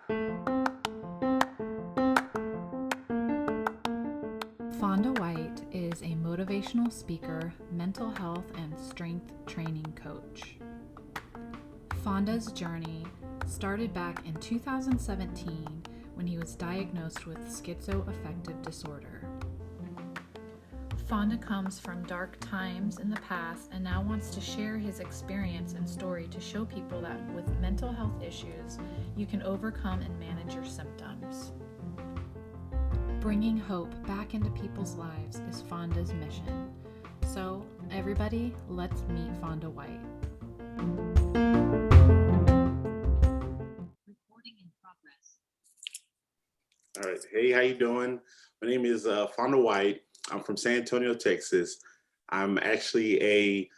Fonda White is a motivational speaker, mental health, and strength training coach. Fonda's journey started back in 2017 when he was diagnosed with schizoaffective disorder. Fonda comes from dark times in the past and now wants to share his experience and story to show people that with mental health issues, you can overcome and manage your symptoms. Bringing hope back into people's lives is Fonda's mission. So, everybody, let's meet Fonda White. Recording in progress. All right. Hey, how you doing? My name is Fonda White. I'm from San Antonio, Texas. I'm actually a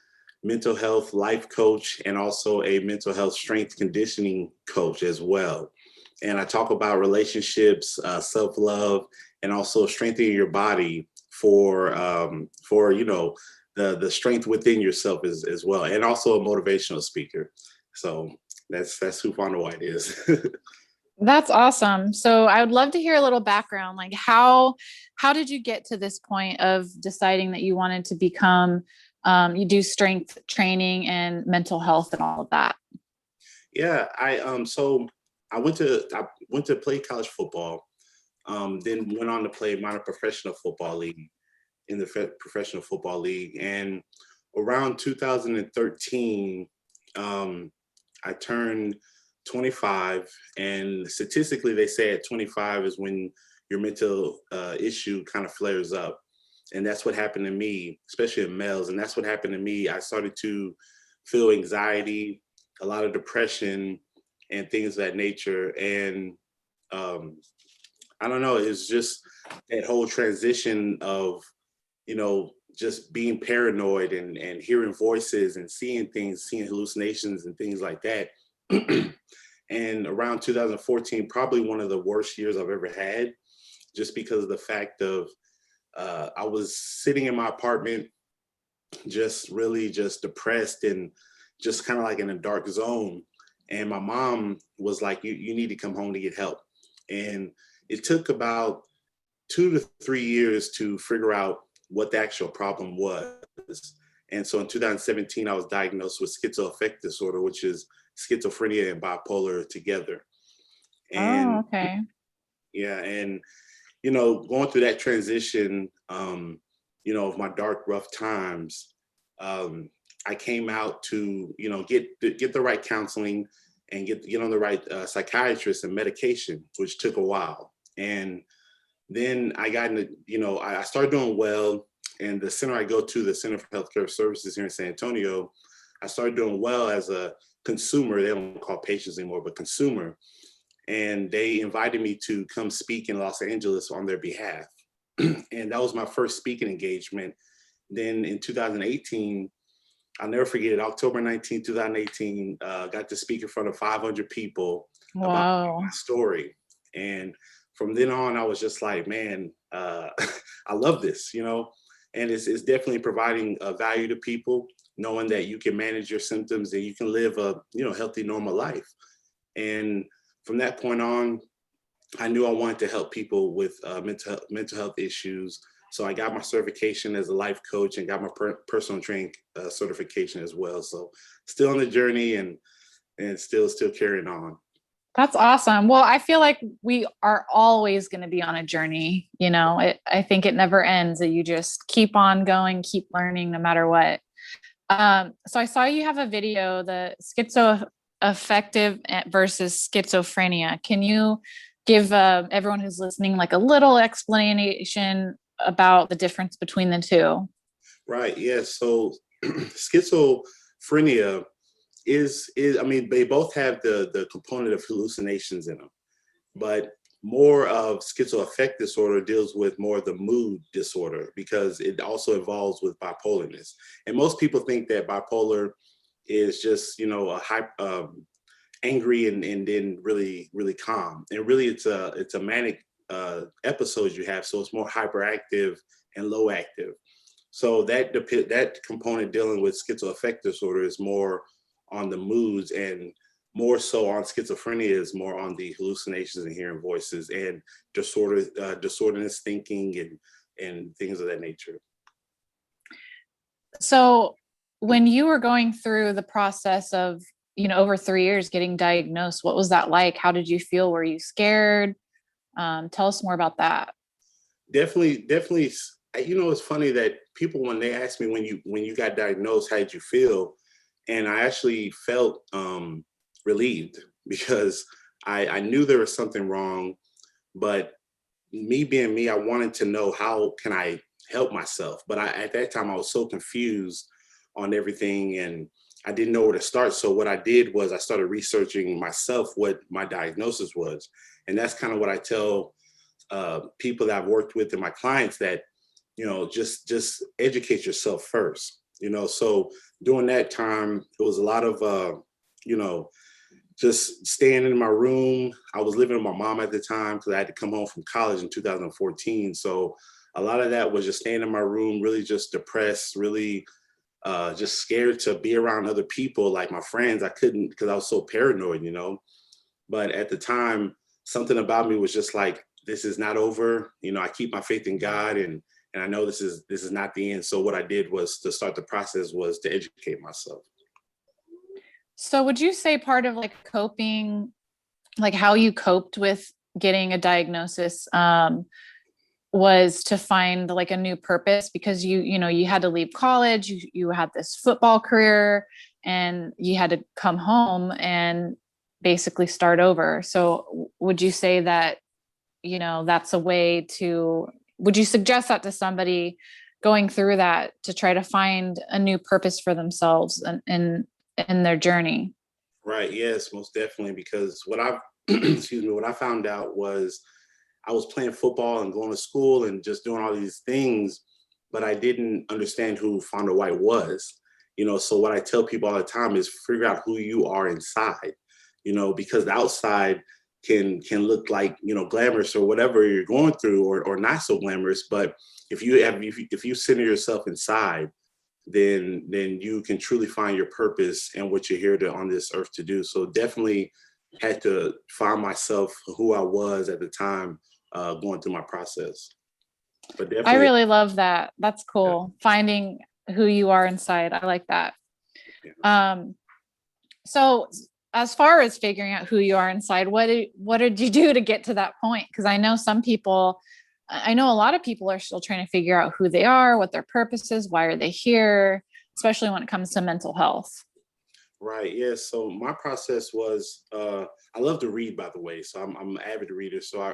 mental health life coach and also a mental health strength conditioning coach as well. And I talk about relationships, self-love, and also strengthening your body for the strength within yourself as well, and also a motivational speaker. So that's who Fonda White is. That's awesome. So I would love to hear a little background, like how did you get to this point of deciding that you wanted to become, you do strength training and mental health and all of that? Yeah, I went to play college football, then went on to play minor professional football league in the professional football league, and around 2013, I turned 25, and statistically they say at 25 is when your mental issue kind of flares up, and that's what happened to me, especially in males, and that's what happened to me. I started to feel anxiety, a lot of depression, and things of that nature, and I don't know, it's just that whole transition of, just being paranoid and hearing voices and seeing things, seeing hallucinations and things like that. And around 2014, probably one of the worst years I've ever had, just because of the fact of I was sitting in my apartment, just really just depressed and just kind of like in a dark zone. And my mom was like, you need to come home to get help. And it took about 2 to 3 years to figure out what the actual problem was. And so in 2017, I was diagnosed with schizoaffective disorder, which is schizophrenia and bipolar together. And Oh, okay. yeah, and going through that transition, of my dark, rough times, I came out to, get the right counseling and get on the right psychiatrist and medication, which took a while. And then I got into, I started doing well. And the center I go to, the Center for Healthcare Services here in San Antonio, I started doing well as a consumer. They don't call patients anymore, but consumer. And they invited me to come speak in Los Angeles on their behalf. And that was my first speaking engagement. Then in 2018, I'll never forget it, October 19, 2018, got to speak in front of 500 people about Wow. my story. And from then on, I was just like, man, I love this, and it's definitely providing value to people, knowing that you can manage your symptoms and you can live a, healthy, normal life. And from that point on, I knew I wanted to help people with mental health issues. So I got my certification as a life coach and got my personal training certification as well. So still on the journey and still carrying on. That's awesome. Well, I feel like we are always going to be on a journey. I think it never ends, that you just keep on going, keep learning no matter what. So I saw you have a video, the schizoaffective versus schizophrenia. Can you give everyone who's listening like a little explanation about the difference between the two? Right. Yeah. So schizophrenia is I mean, they both have the component of hallucinations in them, but more of schizoaffective disorder deals with more of the mood disorder because it also involves with bipolarness. And most people think that bipolar is just, a angry and then really, really calm. And really it's a manic episodes you have. So it's more hyperactive and low active. So that component dealing with schizoaffective disorder is more on the moods, and more so on schizophrenia is more on the hallucinations and hearing voices and disorderless thinking and things of that nature. So when you were going through the process of, over 3 years getting diagnosed, what was that like? How did you feel? Were you scared? Tell us more about that. Definitely. It's funny that people, when they ask me when you got diagnosed, how did you feel? And I actually felt relieved, because I knew there was something wrong, but me being me, I wanted to know how can I help myself. But at that time I was so confused on everything, and I didn't know where to start. So what I did was I started researching myself what my diagnosis was. And that's kind of what I tell people that I've worked with and my clients, that, just educate yourself first. So during that time, it was a lot of, just staying in my room. I was living with my mom at the time because I had to come home from college in 2014. So a lot of that was just staying in my room, really just depressed, really just scared to be around other people like my friends. I couldn't, because I was so paranoid, But at the time, something about me was just like, this is not over. I keep my faith in God, and I know this is not the end. So what I did was to start the process was to educate myself. So would you say part of like coping, like how you coped with getting a diagnosis, was to find like a new purpose? Because you had to leave college, you had this football career, and you had to come home and basically start over. So would you say that, that's a way would you suggest that to somebody going through that, to try to find a new purpose for themselves and in their journey? Right. Yes, most definitely. Because what what I found out was I was playing football and going to school and just doing all these things, but I didn't understand who Fonda White was. So what I tell people all the time is figure out who you are inside, because the outside can look like, glamorous or whatever you're going through, or not so glamorous. But if you center yourself inside, then you can truly find your purpose and what you're here on this earth to do. So definitely had to find myself, who I was at the time, going through my process. But definitely, I really love that. That's cool. Yeah. Finding who you are inside. I like that. Yeah. So as far as figuring out who you are inside, what did you do to get to that point? Because I know a lot of people are still trying to figure out who they are, what their purpose is, why are they here, especially when it comes to mental health. Right. Yes. So my process was, I love to read, by the way. So I'm an avid reader. So I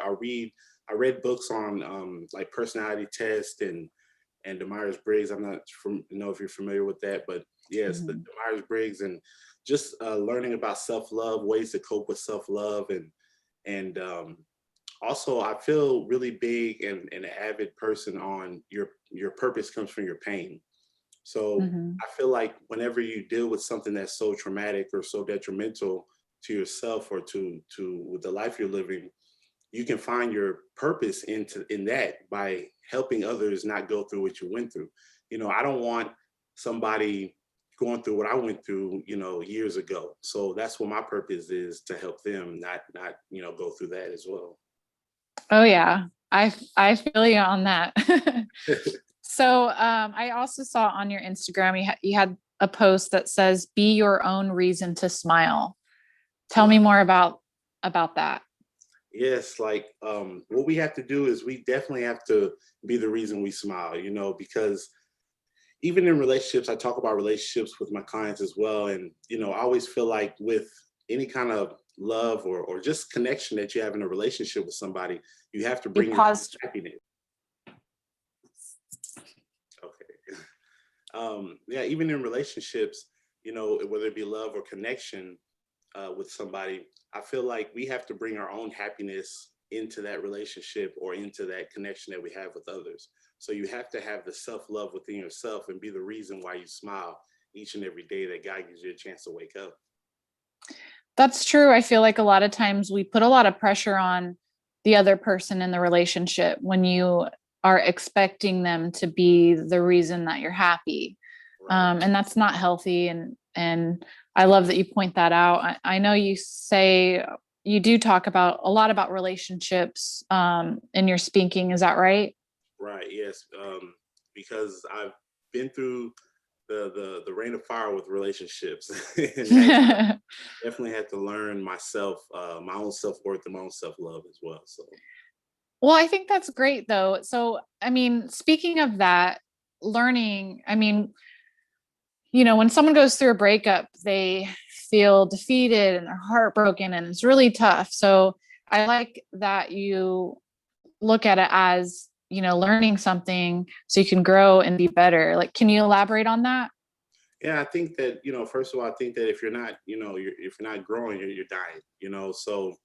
read books on like personality test and the Myers-Briggs. I'm not know if you're familiar with that, but yes, the Myers-Briggs, and just learning about self-love, ways to cope with self-love, and also I feel really big and an avid person on your purpose comes from your pain. So I feel like whenever you deal with something that's so traumatic or so detrimental to yourself or to the life you're living, you can find your purpose in that by helping others not go through what you went through. I don't want somebody going through what I went through, years ago. So that's what my purpose is, to help them not go through that as well. Oh yeah. I feel you on that. So I also saw on your Instagram, you had a post that says, be your own reason to smile. Tell me more about that. Yes, like what we have to do is we definitely have to be the reason we smile, because even in relationships, I talk about relationships with my clients as well. And, I always feel like with any kind of love or just connection that you have in a relationship with somebody, you have to bring your happiness. Okay. Yeah, even in relationships, whether it be love or connection with somebody, I feel like we have to bring our own happiness into that relationship or into that connection that we have with others. So you have to have the self-love within yourself and be the reason why you smile each and every day that God gives you a chance to wake up. That's true. I feel like a lot of times we put a lot of pressure on the other person in the relationship when you are expecting them to be the reason that you're happy. Right. And that's not healthy. And I love that you point that out. I know you say you do talk about a lot about relationships in your speaking. Is that right? Right. Yes. Because I've been through the rain of fire with relationships, and definitely had to learn myself, my own self worth and my own self love as well. So Well, I think that's great though. So, I mean, speaking of that, learning, I mean, when someone goes through a breakup, they feel defeated and they're heartbroken and it's really tough. So, I like that you look at it as, learning something so you can grow and be better. Like, can you elaborate on that? yeah, I think that first of all, I think that if you're not, if you're not growing, you're dying. So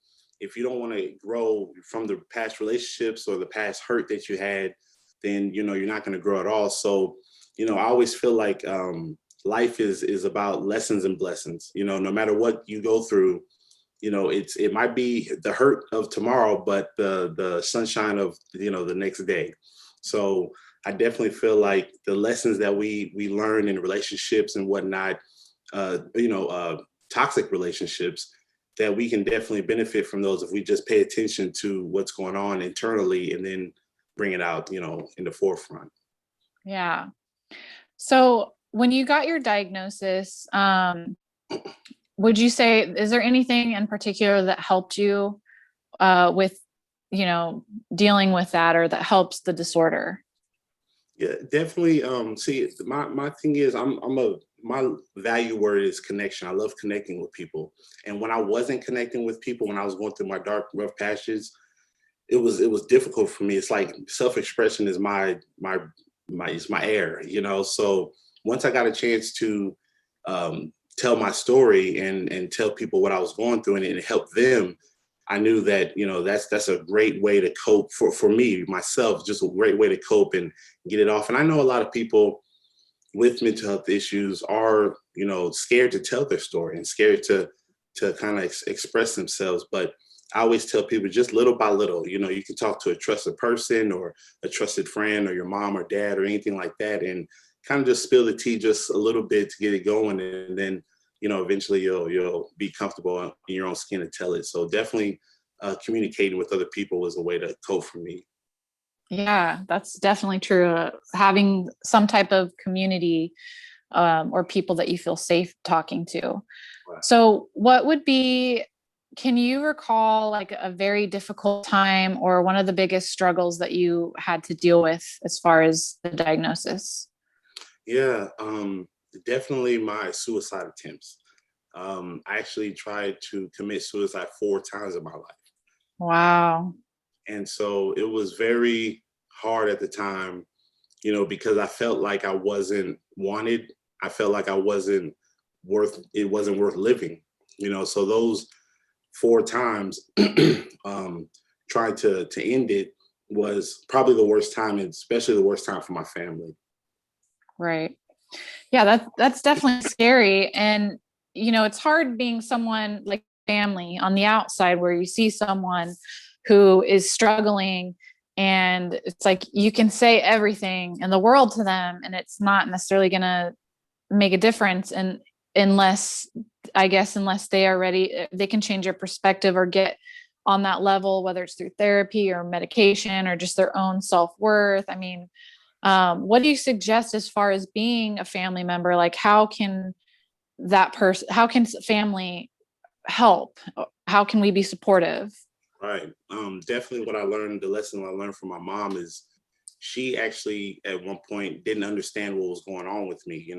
if you don't want to grow from the past relationships or the past hurt that you had, then you're not going to grow at all. So I always feel like life is about lessons and blessings. No matter what you go through, it might be the hurt of tomorrow, but the sunshine of the next day. So I definitely feel like the lessons that we learn in relationships and whatnot, toxic relationships, that we can definitely benefit from those if we just pay attention to what's going on internally and then bring it out, in the forefront. Yeah. So, when you got your diagnosis, would you say, is there anything in particular that helped you with, dealing with that or that helps the disorder? Yeah, definitely. See, my thing is, my value word is connection. I love connecting with people, and when I wasn't connecting with people, when I was going through my dark, rough patches, it was difficult for me. It's like self expression is my air. So once I got a chance to tell my story and tell people what I was going through and help them, I knew that that's a great way to cope for me myself, just a great way to cope and get it off. And I know a lot of people with mental health issues are scared to tell their story and scared to kind of express themselves. But I always tell people, just little by little, you can talk to a trusted person or a trusted friend or your mom or dad or anything like that, and kind of just spill the tea just a little bit to get it going, and then eventually you'll be comfortable in your own skin and tell it. So definitely communicating with other people was a way to cope for me. Yeah, that's definitely true. Having some type of community or people that you feel safe talking to. Right. So, what would be, can you recall like a very difficult time or one of the biggest struggles that you had to deal with as far as the diagnosis? Yeah, definitely my suicide attempts. I actually tried to commit suicide 4 times in my life. Wow. And so it was very hard at the time, because I felt like I wasn't wanted. I felt like it wasn't worth living, so those 4 times trying to end it was probably the worst time, and especially the worst time for my family. Right. Yeah, that's definitely scary. And it's hard being someone like family on the outside where you see someone who is struggling and it's like you can say everything in the world to them and it's not necessarily going to make a difference, and unless, I guess, unless they are ready, they can change their perspective or get on that level, whether it's through therapy or medication or just their own self-worth. I mean, what do you suggest as far as being a family member? Like, how can family help? How can we be supportive? Right. Definitely the lesson I learned from my mom is she actually at one point didn't understand what was going on with me,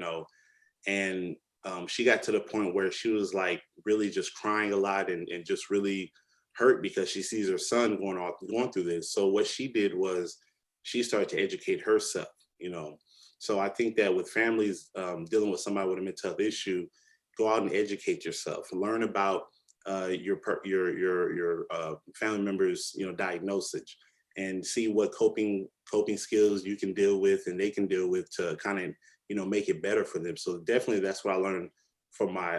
and she got to the point where she was like really just crying a lot and just really hurt because she sees her son going through this. So what she did was she started to educate herself, So I think that with families dealing with somebody with a mental health issue, go out and educate yourself, learn about your family members diagnosis, and see what coping skills you can deal with and they can deal with to kind of make it better for them. So definitely that's what I learned from my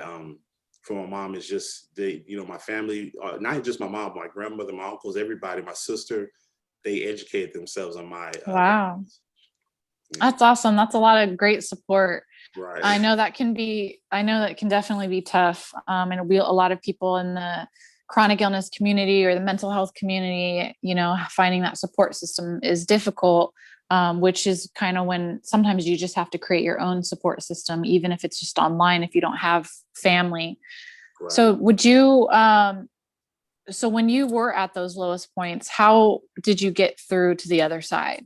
mom, is just my family, not just my mom, my grandmother, my uncles, everybody, my sister, they educated themselves on my Wow. Yeah. That's awesome. That's a lot of great support. Right. I know that can definitely be tough. And a lot of people in the chronic illness community or the mental health community, finding that support system is difficult. Which is kind of when sometimes you just have to create your own support system, even if it's just online, if you don't have family. Right. So so when you were at those lowest points, how did you get through to the other side?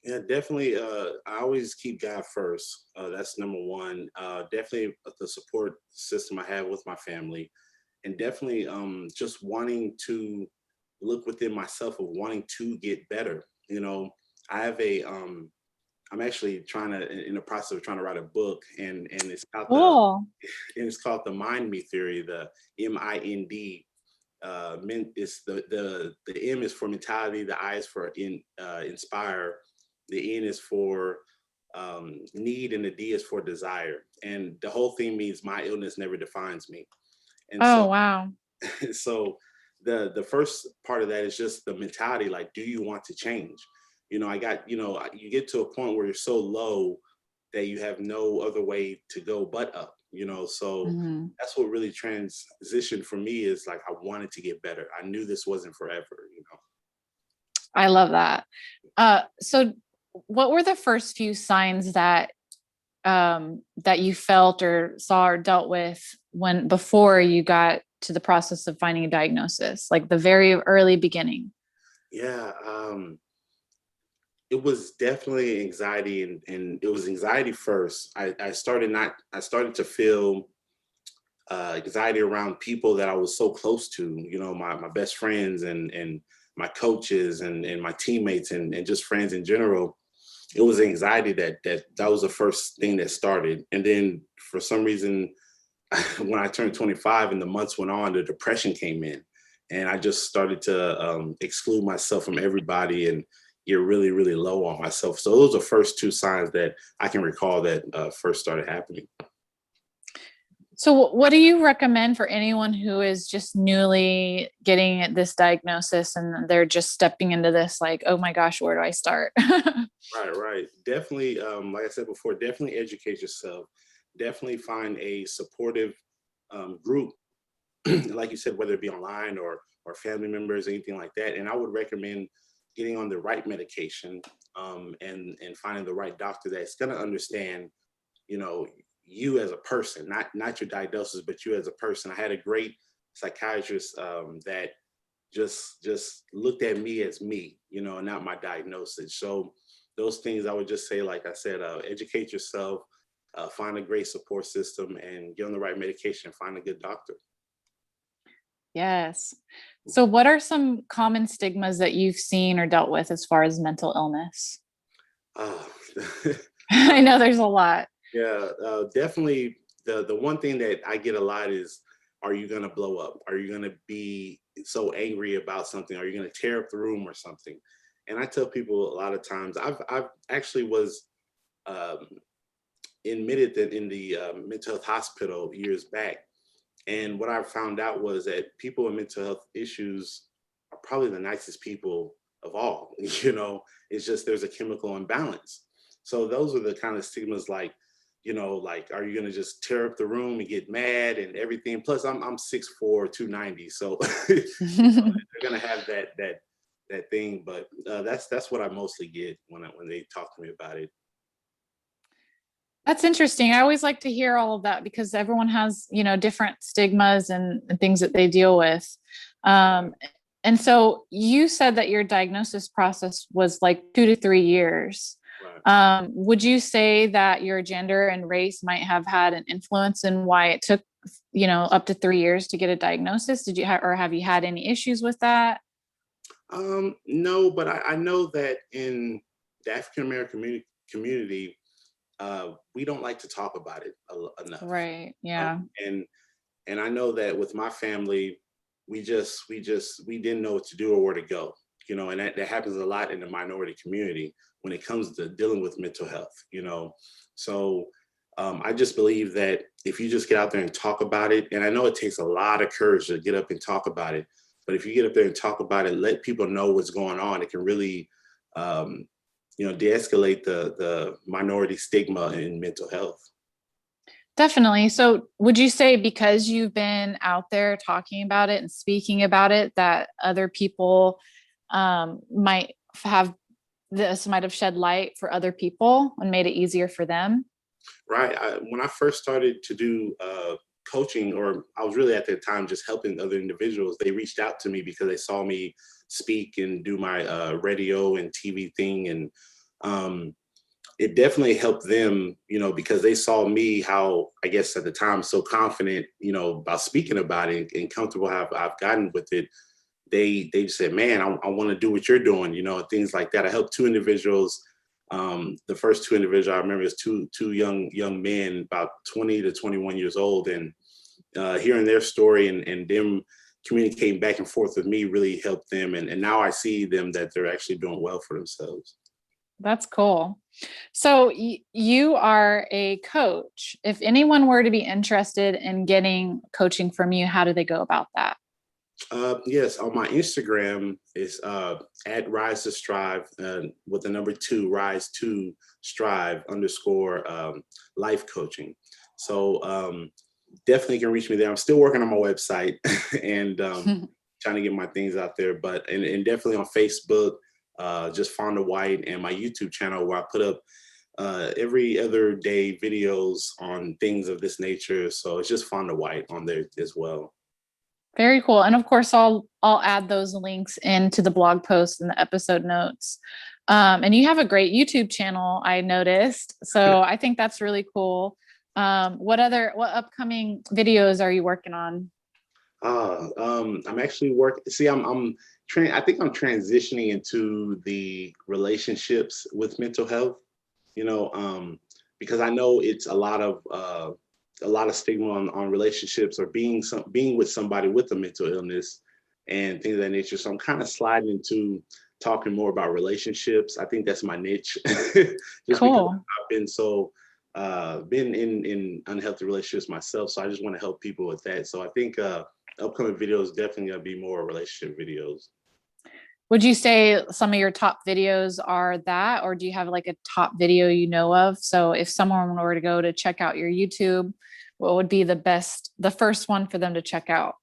Yeah, definitely. I always keep God first. That's number one. Definitely the support system I have with my family, and definitely just wanting to look within myself of wanting to get better. I have I'm actually trying to in the process of trying to write a book, and Cool. it's called the Mind Me theory, the MIND. It's the M is for mentality, the I is for inspire, the N is for need, and the D is for desire. And the whole thing means my illness never defines me. And Oh, so, wow. so the first part of that is just the mentality. Like, do you want to change? You get to a point where you're so low that you have no other way to go but up. So Mhm. that's what really transitioned for me, is like I wanted to get better. I knew this wasn't forever. I love that. So what were the first few signs that you felt or saw or dealt with before you got to the process of finding a diagnosis, like the very early beginning? Yeah, it was definitely anxiety, and it was anxiety first. I started to feel anxiety around people that I was so close to, my best friends and my coaches and my teammates and just friends in general. It was anxiety that was the first thing that started. And then for some reason, when I turned 25 and the months went on, the depression came in, and I just started to exclude myself from everybody and get really, really low on myself. So those are the first two signs that I can recall that first started happening. So what do you recommend for anyone who is just newly getting this diagnosis and they're just stepping into this, like, oh my gosh, where do I start? Right, right. Definitely, like I said before, definitely educate yourself. Definitely find a supportive group, like you said, whether it be online or family members, anything like that. And I would recommend getting on the right medication, and finding the right doctor that's going to understand, you know, you as a person, not your diagnosis, but you as a person. I had a great psychiatrist that just looked at me as me, not my diagnosis. So those things I would just say, like I said, educate yourself, find a great support system, and get on the right medication. Find a good doctor. Yes. So what are some common stigmas that you've seen or dealt with as far as mental illness? Uh, I know there's a lot. yeah, definitely. The one thing that I get a lot is, are you gonna blow up? Are you gonna be so angry about something? Are you gonna tear up the room or something? And I tell people a lot of times, I've actually was um, admitted that in the mental health hospital years back. And what I found out was that people with mental health issues are probably the nicest people of all. It's just there's a chemical imbalance. So those are the kind of stigmas, like, like, are you gonna just tear up the room and get mad and everything? Plus, I'm 6'4", 290, so they're gonna have that thing. But that's what I mostly get when they talk to me about it. That's interesting. I always like to hear all of that because everyone has, different stigmas and things that they deal with. Um, and so you said that your diagnosis process was like 2 to 3 years. Right. Would you say that your gender and race might have had an influence in why it took, up to 3 years to get a diagnosis? Did you or have you had any issues with that? No, but I know that in the African American community, we don't like to talk about it enough. Right. Yeah. And I know that with my family, we didn't know what to do or where to go. And that happens a lot in the minority community when it comes to dealing with mental health. So I just believe that if you just get out there and talk about it, and I know it takes a lot of courage to get up and talk about it, but if you get up there and talk about it, let people know what's going on, it can really um, de-escalate the minority stigma in mental health. Definitely. So would you say because you've been out there talking about it and speaking about it, that other people might have might have shed light for other people and made it easier for them? Right. When I first started to do coaching, or I was really at the time just helping other individuals, they reached out to me because they saw me speak and do my radio and TV thing. And it definitely helped them, because they saw me, how, I guess at the time, so confident, about speaking about it and comfortable how I've gotten with it. They just said, man, I want to do what you're doing, things like that. I helped two individuals. The first two individuals I remember is two young men, about 20 to 21 years old, and hearing their story and them communicating back and forth with me really helped them. And now I see them that they're actually doing well for themselves. That's cool. So you are a coach. If anyone were to be interested in getting coaching from you, how do they go about that? Yes, on my Instagram is at Rise to Strive with the number 2, Rise to Strive _ life coaching. So definitely can reach me there. I'm still working on my website and trying to get my things out there, but and definitely on Facebook, just Fonda White, and my YouTube channel where I put up every other day videos on things of this nature. So it's just Fonda White on there as well. Very cool. And of course, I'll add those links into the blog post and the episode notes. And you have a great YouTube channel, I noticed. So I think that's really cool. What upcoming videos are you working on? I'm actually working. See, I think I'm transitioning into the relationships with mental health, because I know it's a lot of stigma on relationships, or being with somebody with a mental illness and things of that nature. So I'm kind of sliding into talking more about relationships. I think that's my niche. Just Cool. because I've been in unhealthy relationships myself. So I just want to help people with that. So I think upcoming videos definitely gonna be more relationship videos. Would you say some of your top videos are that, or do you have like a top video you know of? So if someone were to go to check out your YouTube, what would be the first one for them to check out?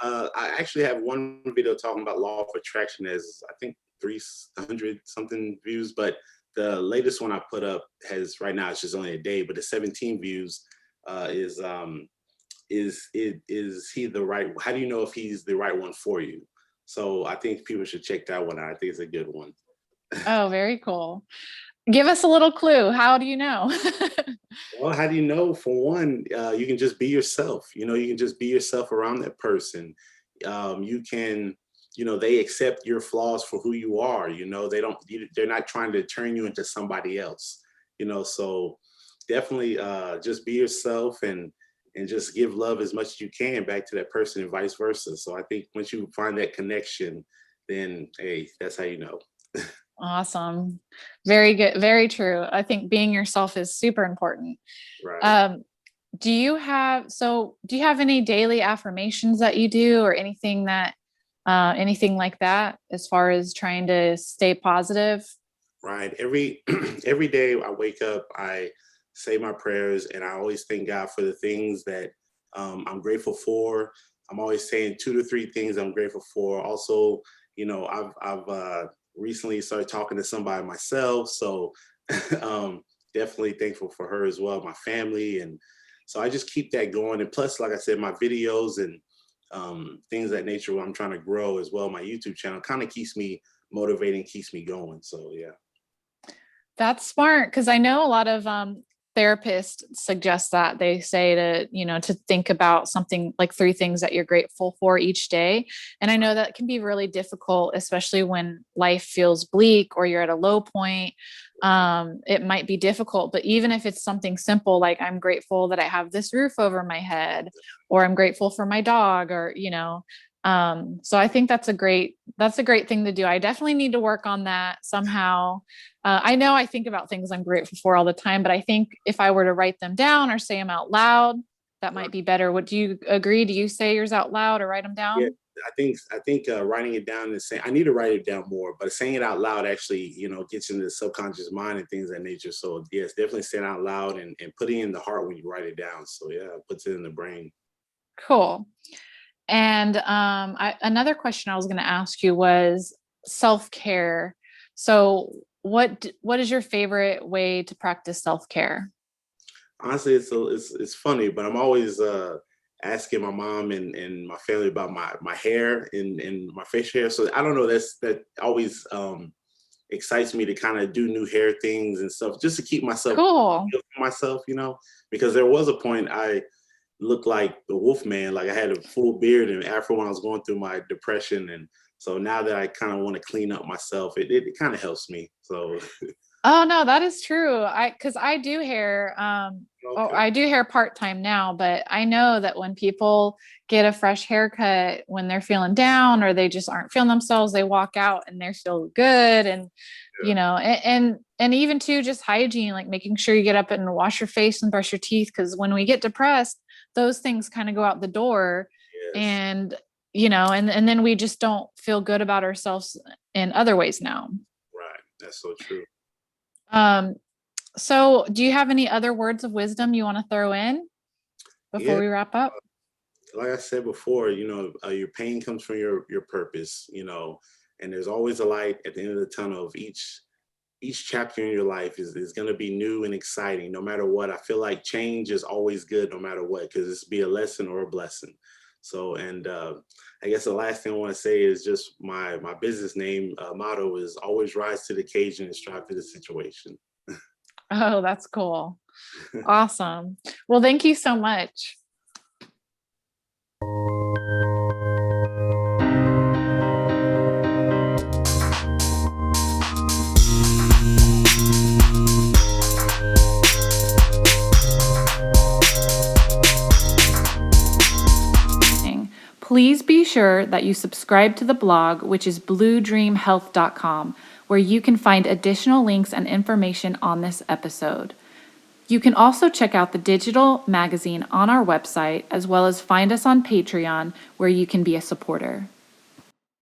I actually have one video talking about law of attraction, as I think 300 something views, but the latest one I put up has, right now it's just only a day, but the 17 views is he the right? How do you know if he's the right one for you? So I think people should check that one out. I think it's a good one. Oh, very cool. Give us a little clue. How do you know? Well, how do you know? For one, you can just be yourself. You can just be yourself around that person. You can, they accept your flaws for who you are. They're not trying to turn you into somebody else. So definitely just be yourself and just give love as much as you can back to that person, and vice versa. So I think once you find that connection, then hey, that's how you know. Awesome. Very good. Very true. I think being yourself is super important. Right. Do you have any daily affirmations that you do, or anything like that, as far as trying to stay positive? Right. Every day I wake up, I say my prayers, and I always thank God for the things that I'm grateful for. I'm always saying 2 to 3 things I'm grateful for. Also, I've recently started talking to somebody myself, so definitely thankful for her as well, my family, and so I just keep that going. And plus, like I said, my videos and things of that nature, where I'm trying to grow as well. My YouTube channel kind of keeps me motivating, keeps me going. So yeah. That's smart, because I know a lot of therapists suggest that. They say to think about something like 3 things that you're grateful for each day. And I know that can be really difficult, especially when life feels bleak or you're at a low point. It might be difficult, but even if it's something simple, like I'm grateful that I have this roof over my head, or I'm grateful for my dog, or, so I think that's a great thing to do. I definitely need to work on that somehow. I know I think about things I'm grateful for all the time, but I think if I were to write them down or say them out loud, that might be better. What do you agree? Do you say yours out loud or write them Yeah, down? I think writing it down and saying I need to write it down more, but saying it out loud actually, gets into the subconscious mind and things of that nature. So yes, definitely saying out loud and putting it in the heart when you write it down. So yeah, it puts it in the brain. Cool. And another question I was going to ask you was self-care. So what is your favorite way to practice self-care? Honestly, it's funny, but I'm always asking my mom and my family about my hair and my facial hair. So I don't know, that always excites me to kind of do new hair things and stuff just to keep myself Cool. feel for myself, because there was a point I looked like the wolf man, like I had a full beard and afro when I was going through my depression. And so now that I kind of want to clean up myself, it kind of helps me. So Oh no, that is true. Cuz I do hair okay. I do hair part-time now, but I know that when people get a fresh haircut when they're feeling down or they just aren't feeling themselves, they walk out and they feel good. And Yeah. and even too just hygiene, like making sure you get up and wash your face and brush your teeth, because when we get depressed, those things kind of go out the door. Yes. And and then we just don't feel good about ourselves in other ways now. Right. That's so true. um So, do you have any other words of wisdom you want to throw in before Yeah. we wrap up? Like I said before, your pain comes from your purpose, and there's always a light at the end of the tunnel of each chapter in your life is going to be new and exciting no matter what. I feel like change is always good no matter what, because it's be a lesson or a blessing. So, and I guess the last thing I want to say is just my business name motto is always rise to the occasion and strive to the situation. Oh, that's cool. Awesome. Well, thank you so much. Please be sure that you subscribe to the blog, which is bluedreamhealth.com, where you can find additional links and information on this episode. You can also check out the digital magazine on our website, as well as find us on Patreon, where you can be a supporter.